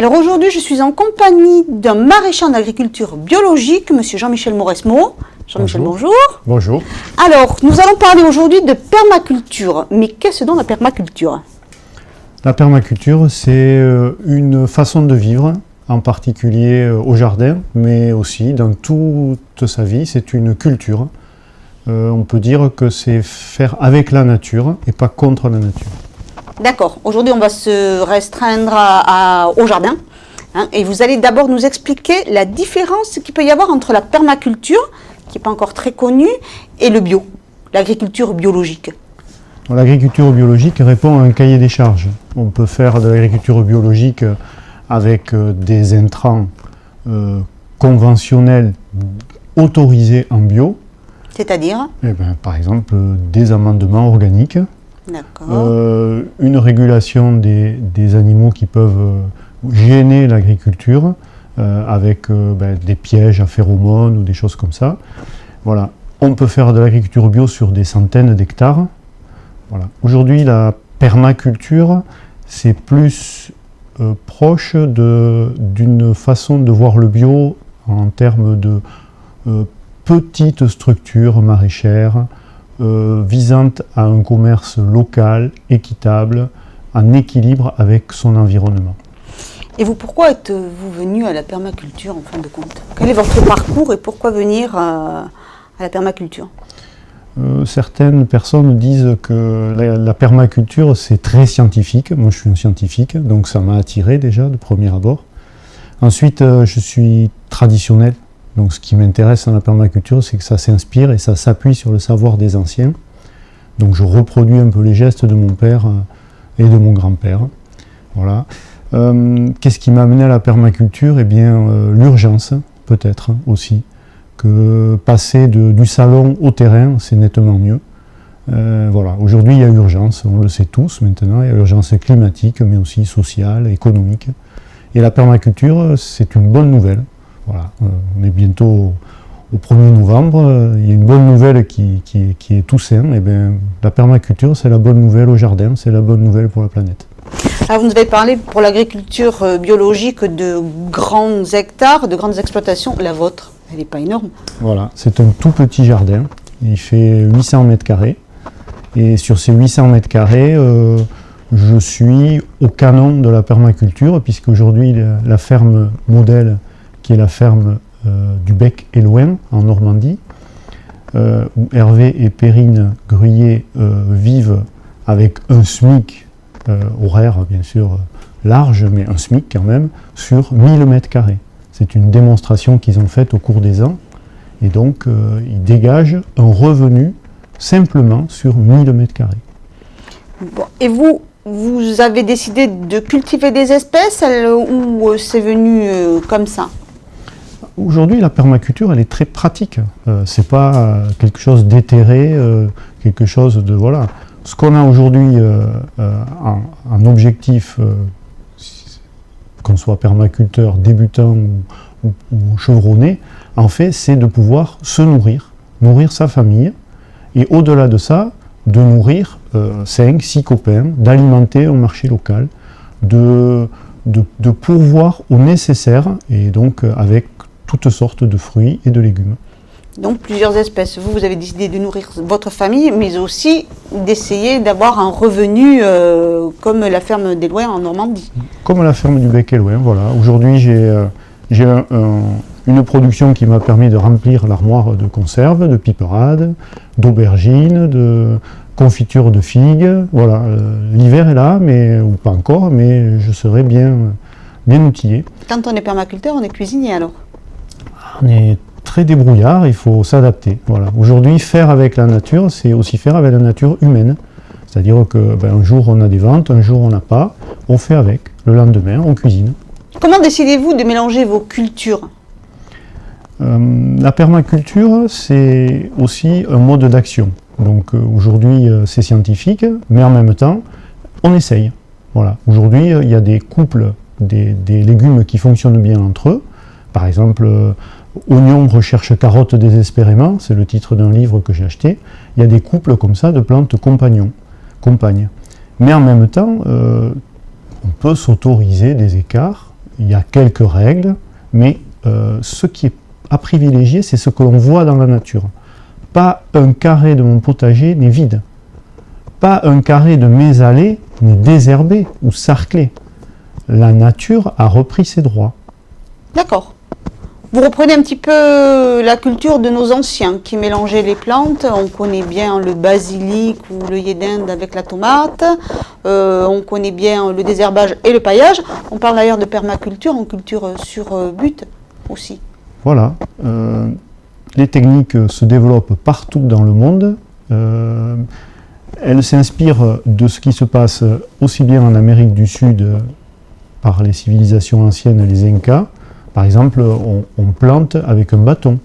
Alors aujourd'hui, je suis en compagnie d'un maraîcher en agriculture biologique, monsieur Jean-Michel Mauresmo. Jean-Michel, bonjour. Bonjour. Alors, nous allons parler aujourd'hui de permaculture. Mais qu'est-ce donc la permaculture? La permaculture, c'est une façon de vivre, en particulier au jardin, mais aussi dans toute sa vie, c'est une culture. On peut dire que c'est faire avec la nature et pas contre la nature. D'accord. Aujourd'hui, on va se restreindre au jardin. Et vous allez d'abord nous expliquer la différence qu'il peut y avoir entre la permaculture, qui n'est pas encore très connue, et le bio, l'agriculture biologique. L'agriculture biologique répond à un cahier des charges. On peut faire de l'agriculture biologique avec des intrants conventionnels autorisés en bio. C'est-à-dire par exemple, des amendements organiques. Une régulation des animaux qui peuvent gêner l'agriculture avec des pièges à phéromones ou des choses comme ça. Voilà. On peut faire de l'agriculture bio sur des centaines d'hectares. Voilà. Aujourd'hui, la permaculture, c'est plus proche d'une façon de voir le bio en termes de petites structures maraîchères, visant à un commerce local, équitable, en équilibre avec son environnement. Et vous, pourquoi êtes-vous venu à la permaculture en fin de compte? Quel est votre parcours et pourquoi venir à la permaculture? Certaines personnes disent que la permaculture c'est très scientifique. Moi je suis un scientifique, donc ça m'a attiré déjà de premier abord. Ensuite je suis traditionnel. Donc ce qui m'intéresse dans la permaculture, c'est que ça s'inspire et ça s'appuie sur le savoir des anciens. Donc je reproduis un peu les gestes de mon père et de mon grand-père. Voilà. Qu'est-ce qui m'a amené à la permaculture? Eh bien, l'urgence, peut-être aussi. Que passer du salon au terrain, c'est nettement mieux. Voilà. Aujourd'hui, il y a urgence, on le sait tous maintenant. Il y a urgence climatique, mais aussi sociale, économique. Et la permaculture, c'est une bonne nouvelle. Voilà, on est bientôt au 1er novembre, il y a une bonne nouvelle qui est tout sain. Et bien, la permaculture, c'est la bonne nouvelle au jardin, c'est la bonne nouvelle pour la planète. Alors vous nous avez parlé pour l'agriculture biologique de grands hectares, de grandes exploitations. La vôtre, elle n'est pas énorme. Voilà, c'est un tout petit jardin, il fait 800 mètres carrés. Et sur ces 800 mètres carrés, je suis au canon de la permaculture, puisque aujourd'hui la ferme modèle, qui est la ferme du Bec et Loin en Normandie, où Hervé et Perrine Gruyé vivent avec un SMIC horaire bien sûr large, mais un SMIC quand même, sur 1000 mètres carrés. C'est une démonstration qu'ils ont faite au cours des ans, et donc ils dégagent un revenu simplement sur 1000 mètres carrés. Bon, et vous avez décidé de cultiver des espèces ou c'est venu comme ça? Aujourd'hui, la permaculture, elle est très pratique. C'est pas quelque chose d'éthéré, quelque chose de voilà. Ce qu'on a aujourd'hui en objectif, qu'on soit permaculteur, débutant ou chevronné, en fait, c'est de pouvoir se nourrir sa famille, et au-delà de ça, de nourrir 5, 6 copains, d'alimenter un marché local, de pourvoir au nécessaire, et donc avec toutes sortes de fruits et de légumes. Donc plusieurs espèces. Vous avez décidé de nourrir votre famille, mais aussi d'essayer d'avoir un revenu comme la ferme des Loins en Normandie. Comme la ferme du Bec et Loin, voilà. Aujourd'hui, j'ai une production qui m'a permis de remplir l'armoire de conserve, de piperades, d'aubergines, de confitures de figues. Voilà, l'hiver est là, ou pas encore, mais je serai bien outillé. Quand on est permaculteur, on est cuisinier alors? On est très débrouillard, il faut s'adapter. Voilà. Aujourd'hui, faire avec la nature, c'est aussi faire avec la nature humaine. C'est-à-dire qu'un jour on a des ventes, un jour on n'a pas, on fait avec. Le lendemain, on cuisine. Comment décidez-vous de mélanger vos cultures? La permaculture, c'est aussi un mode d'action. Donc aujourd'hui, c'est scientifique, mais en même temps, on essaye. Voilà. Aujourd'hui, il y a des couples, des légumes qui fonctionnent bien entre eux. Par exemple, oignons recherche carottes désespérément, c'est le titre d'un livre que j'ai acheté. Il y a des couples comme ça de plantes compagnes. Mais en même temps, on peut s'autoriser des écarts il y a quelques règles, mais ce qui est à privilégier, c'est ce que l'on voit dans la nature. Pas un carré de mon potager n'est vide. Pas un carré de mes allées n'est désherbé ou sarclé. La nature a repris ses droits. D'accord. Vous reprenez un petit peu la culture de nos anciens qui mélangeaient les plantes. On connaît bien le basilic ou l'œillet d'Inde avec la tomate. On connaît bien le désherbage et le paillage. On parle d'ailleurs de permaculture en culture sur but aussi. Voilà. Les techniques se développent partout dans le monde. Elles s'inspirent de ce qui se passe aussi bien en Amérique du Sud par les civilisations anciennes, les Incas. Par exemple, on plante avec un bâton.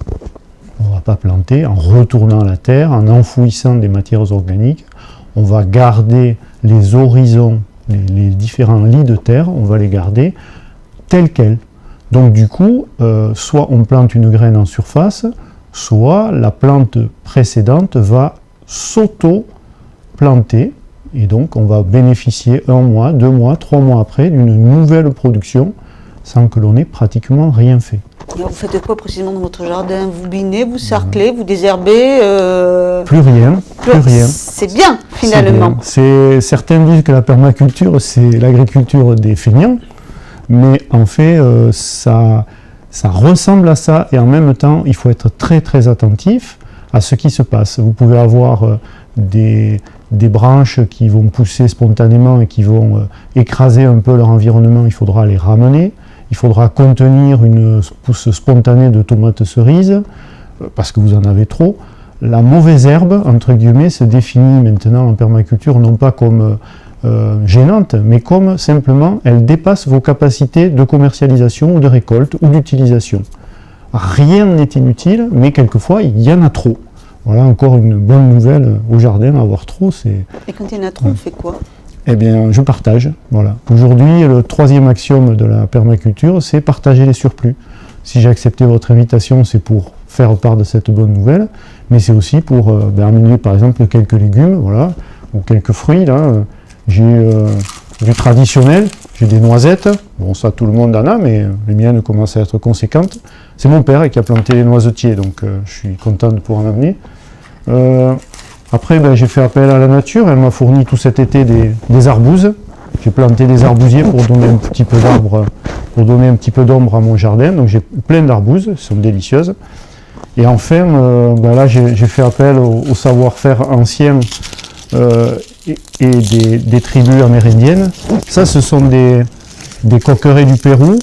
On ne va pas planter en retournant la terre, en enfouissant des matières organiques. On va garder les horizons, les différents lits de terre, on va les garder tels quels. Donc du coup, soit on plante une graine en surface, soit la plante précédente va s'auto-planter. Et donc on va bénéficier 1 mois, 2 mois, 3 mois après d'une nouvelle production sans que l'on ait pratiquement rien fait. Et vous faites quoi précisément dans votre jardin? Vous binez, vous sarclez, vous désherbez Plus rien. C'est bien finalement. Certains disent que la permaculture c'est l'agriculture des feignants, mais en fait ça ressemble à ça et en même temps il faut être très très attentif à ce qui se passe. Vous pouvez avoir des branches qui vont pousser spontanément et qui vont écraser un peu leur environnement, il faudra les ramener. Il faudra contenir une pousse spontanée de tomates cerises, parce que vous en avez trop. La mauvaise herbe, entre guillemets, se définit maintenant en permaculture non pas comme gênante, mais comme simplement elle dépasse vos capacités de commercialisation ou de récolte ou d'utilisation. Rien n'est inutile, mais quelquefois il y en a trop. Voilà encore une bonne nouvelle au jardin, avoir trop, c'est... Et quand il y en a trop, on fait quoi? Eh bien, je partage. Voilà. Aujourd'hui, le 3e axiome de la permaculture, c'est partager les surplus. Si j'ai accepté votre invitation, c'est pour faire part de cette bonne nouvelle, mais c'est aussi pour amener, par exemple, quelques légumes, voilà, ou quelques fruits. Là, j'ai du traditionnel, j'ai des noisettes. Bon, ça, tout le monde en a, mais les miennes commencent à être conséquentes. C'est mon père qui a planté les noisetiers, donc je suis content de pouvoir en amener. Après, j'ai fait appel à la nature, elle m'a fourni tout cet été des arbouses. J'ai planté des arbousiers pour donner un petit peu d'ombre à mon jardin. Donc j'ai plein d'arbouses, elles sont délicieuses. Et enfin, là j'ai fait appel au savoir-faire ancien et des tribus amérindiennes. Ça, ce sont des coquerets du Pérou.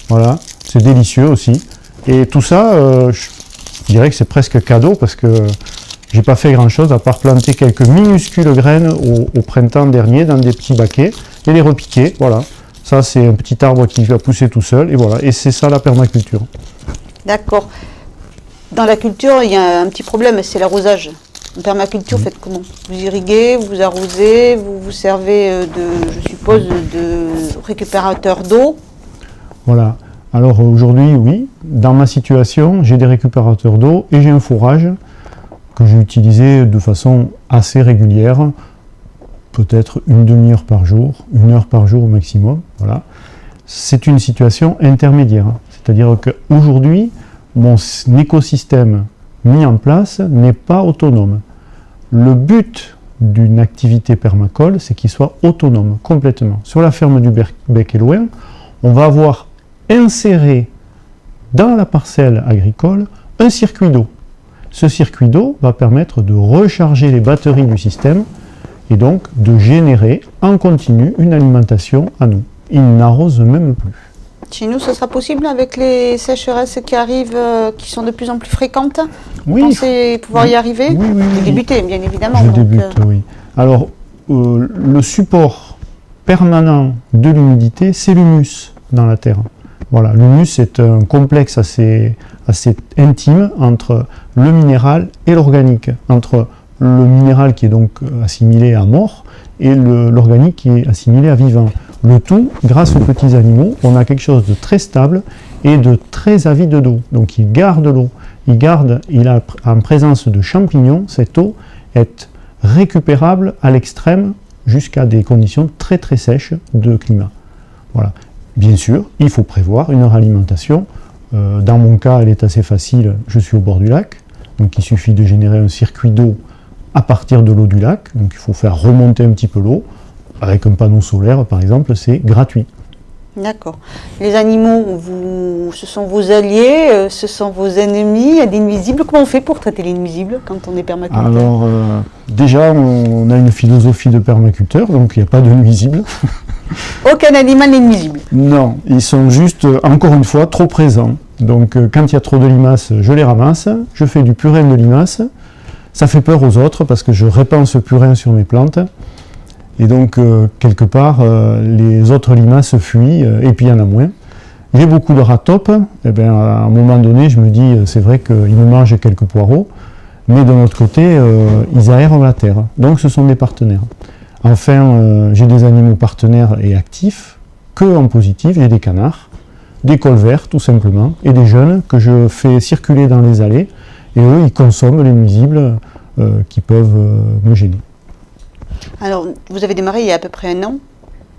Voilà, c'est délicieux aussi. Et tout ça, je dirais que c'est presque cadeau parce que j'ai pas fait grand chose à part planter quelques minuscules graines au printemps dernier dans des petits baquets et les repiquer. Voilà. Ça, c'est un petit arbre qui va pousser tout seul. Et voilà. Et c'est ça la permaculture. D'accord. Dans la culture, il y a un petit problème, c'est l'arrosage. En permaculture, faites comment? Vous irriguez, vous arrosez, vous vous servez je suppose, de récupérateurs d'eau? Voilà. Alors aujourd'hui, oui. Dans ma situation, j'ai des récupérateurs d'eau et j'ai un fourrage que j'ai utilisé de façon assez régulière, peut-être une demi-heure par jour, 1 heure par jour au maximum. Voilà. C'est une situation intermédiaire, c'est-à-dire qu'aujourd'hui, mon écosystème mis en place n'est pas autonome. Le but d'une activité permacole, c'est qu'il soit autonome complètement. Sur la ferme du Bec et Loin, on va avoir inséré dans la parcelle agricole un circuit d'eau. Ce circuit d'eau va permettre de recharger les batteries du système et donc de générer en continu une alimentation à nous. Il n'arrose même plus. Chez nous, ce sera possible avec les sécheresses qui arrivent, qui sont de plus en plus fréquentes? Oui. Vous pensez pouvoir y arriver? Oui. Vous débutez, bien évidemment. Je débute, oui. Alors, le support permanent de l'humidité, c'est l'humus dans la terre. Voilà, l'humus est un complexe assez intime entre le minéral et l'organique, entre le minéral qui est donc assimilé à mort et l'organique qui est assimilé à vivant. Le tout, grâce aux petits animaux, on a quelque chose de très stable et de très avide d'eau. Donc il garde l'eau, il a en présence de champignons, cette eau est récupérable à l'extrême jusqu'à des conditions très très sèches de climat. Voilà. bien sûr, il faut prévoir une réalimentation. Dans mon cas, elle est assez facile, je suis au bord du lac, donc il suffit de générer un circuit d'eau à partir de l'eau du lac, donc il faut faire remonter un petit peu l'eau, avec un panneau solaire par exemple, c'est gratuit. D'accord. Les animaux, ce sont vos alliés, ce sont vos ennemis, il y a des nuisibles. Comment on fait pour traiter les nuisibles quand on est permaculteur? Alors, déjà, on a une philosophie de permaculteur, donc il n'y a pas de nuisibles. Aucun animal n'est nuisible? Non, ils sont juste, encore une fois, trop présents. Donc, quand il y a trop de limaces, je les ramasse, je fais du purin de limaces. Ça fait peur aux autres parce que je répands ce purin sur mes plantes. Et donc, quelque part, les autres limaces fuient, et puis il y en a moins. J'ai beaucoup de rats taupes. Eh bien, à un moment donné, je me dis, c'est vrai qu'ils me mangent quelques poireaux, mais d'un autre côté, ils aèrent la terre. Donc, ce sont des partenaires. Enfin, j'ai des animaux partenaires et actifs, que en positif, j'ai des canards, des colverts, tout simplement, et des jeunes que je fais circuler dans les allées, et eux, ils consomment les nuisibles qui peuvent me gêner. Alors, vous avez démarré il y a à peu près un an.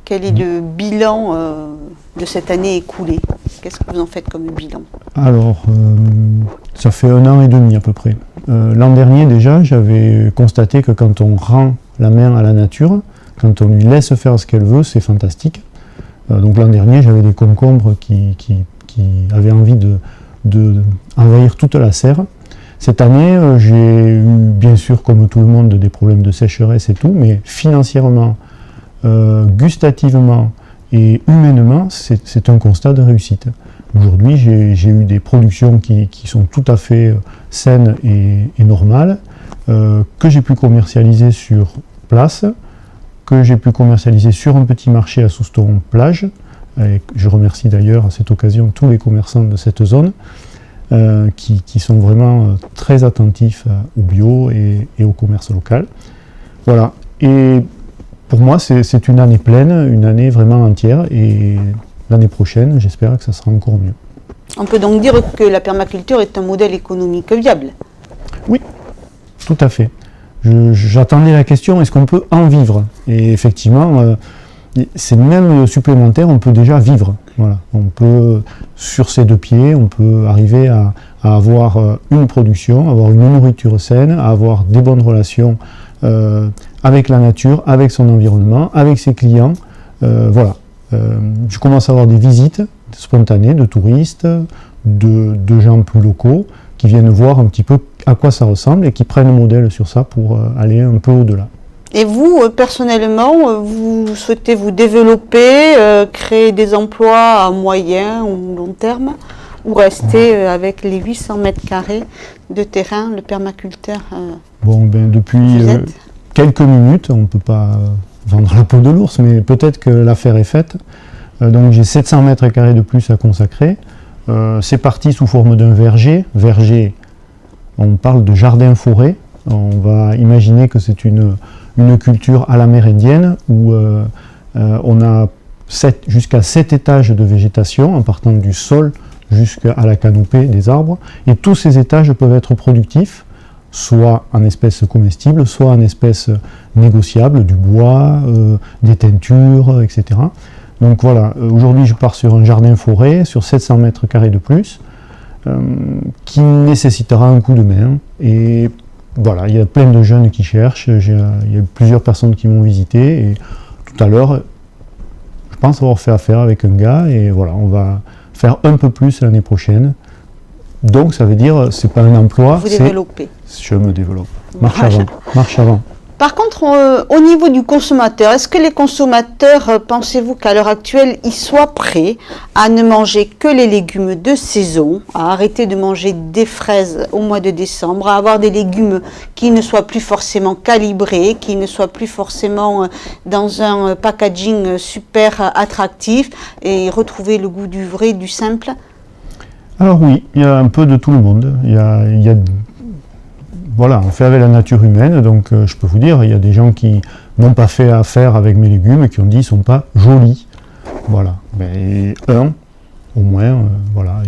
Quel est le bilan de cette année écoulée? Qu'est-ce que vous en faites comme bilan? Alors, ça fait 1 an et demi à peu près. L'an dernier déjà, j'avais constaté que quand on rend la main à la nature, quand on lui laisse faire ce qu'elle veut, c'est fantastique. Donc l'an dernier, j'avais des concombres qui avaient envie de envahir toute la serre. Cette année, j'ai eu, bien sûr, comme tout le monde, des problèmes de sécheresse et tout, mais financièrement, gustativement et humainement, c'est un constat de réussite. Aujourd'hui, j'ai eu des productions qui sont tout à fait saines et normales, que j'ai pu commercialiser sur place, que j'ai pu commercialiser sur un petit marché à Soustron-Plage. Et je remercie d'ailleurs à cette occasion tous les commerçants de cette zone, qui sont vraiment très attentifs au bio et au commerce local. Voilà. Et pour moi, c'est une année pleine, une année vraiment entière, et l'année prochaine, j'espère que ça sera encore mieux. On peut donc dire que la permaculture est un modèle économique viable? Oui, tout à fait. J'attendais la question, est-ce qu'on peut en vivre? Et effectivement, c'est même supplémentaire, on peut déjà vivre. Voilà. On peut, sur ses 2 pieds, on peut arriver à avoir une production, avoir une nourriture saine, à avoir des bonnes relations avec la nature, avec son environnement, avec ses clients. Voilà. Je commence à avoir des visites spontanées de touristes, de gens plus locaux, qui viennent voir un petit peu à quoi ça ressemble et qui prennent un modèle sur ça pour aller un peu au-delà. Et vous, personnellement, vous souhaitez vous développer, créer des emplois à moyen ou long terme, ou rester avec les 800 mètres carrés de terrain, le permaculteur Bon, ben, depuis quelques minutes, on ne peut pas vendre la peau de l'ours, mais peut-être que l'affaire est faite. Donc j'ai 700 mètres carrés de plus à consacrer. C'est parti sous forme d'un verger. Verger, on parle de jardin-forêt. On va imaginer que c'est une culture à l'amérindienne où on a jusqu'à 7 étages de végétation en partant du sol jusqu'à la canopée des arbres. Et tous ces étages peuvent être productifs, soit en espèces comestibles, soit en espèces négociables, du bois, des teintures, etc. Donc voilà, aujourd'hui je pars sur un jardin-forêt, sur 700 mètres carrés de plus, qui nécessitera un coup de main. Et voilà, il y a plein de jeunes qui cherchent, il y a plusieurs personnes qui m'ont visité, et tout à l'heure, je pense avoir fait affaire avec un gars, et voilà, on va faire un peu plus l'année prochaine. Donc ça veut dire, c'est pas un emploi, vous développez. Je me développe. Marche avant, marche avant. Par contre, au niveau du consommateur, est-ce que les consommateurs, pensez-vous qu'à l'heure actuelle, ils soient prêts à ne manger que les légumes de saison, à arrêter de manger des fraises au mois de décembre, à avoir des légumes qui ne soient plus forcément calibrés, qui ne soient plus forcément dans un packaging super attractif, et retrouver le goût du vrai, du simple? Alors oui, il y a un peu de tout le monde. Il y a voilà, on fait avec la nature humaine, donc je peux vous dire, il y a des gens qui n'ont pas fait affaire avec mes légumes et qui ont dit qu'ils ne sont pas jolis. Voilà. Mais au moins, voilà,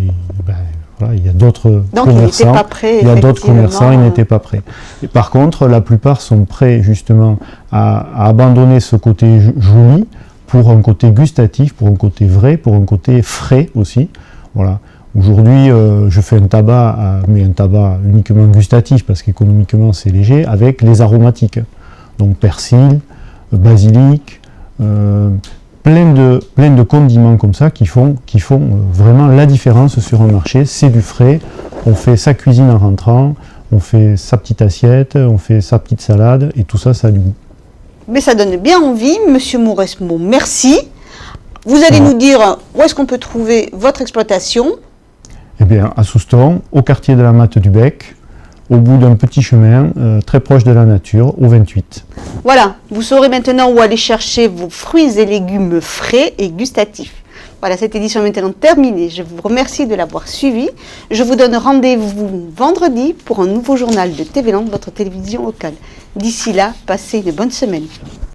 il y a d'autres commerçants. Il y a d'autres commerçants, ils n'étaient pas prêts. Et par contre, la plupart sont prêts justement à abandonner ce côté joli pour un côté gustatif, pour un côté vrai, pour un côté frais aussi. Voilà. Aujourd'hui, je fais un tabac, mais un tabac uniquement gustatif, parce qu'économiquement c'est léger, avec les aromatiques. Donc persil, basilic, plein de condiments comme ça qui font vraiment la différence sur un marché. C'est du frais, on fait sa cuisine en rentrant, on fait sa petite assiette, on fait sa petite salade, et tout ça, ça a du goût. Mais ça donne bien envie, Monsieur Mauresmo, merci. Vous allez nous dire où est-ce qu'on peut trouver votre exploitation? Eh bien, à Souston, au quartier de la Matte du Bec, au bout d'un petit chemin, très proche de la nature, au 28. Voilà, vous saurez maintenant où aller chercher vos fruits et légumes frais et gustatifs. Voilà, cette édition est maintenant terminée. Je vous remercie de l'avoir suivie. Je vous donne rendez-vous vendredi pour un nouveau journal de TV Land, votre télévision locale. D'ici là, passez une bonne semaine.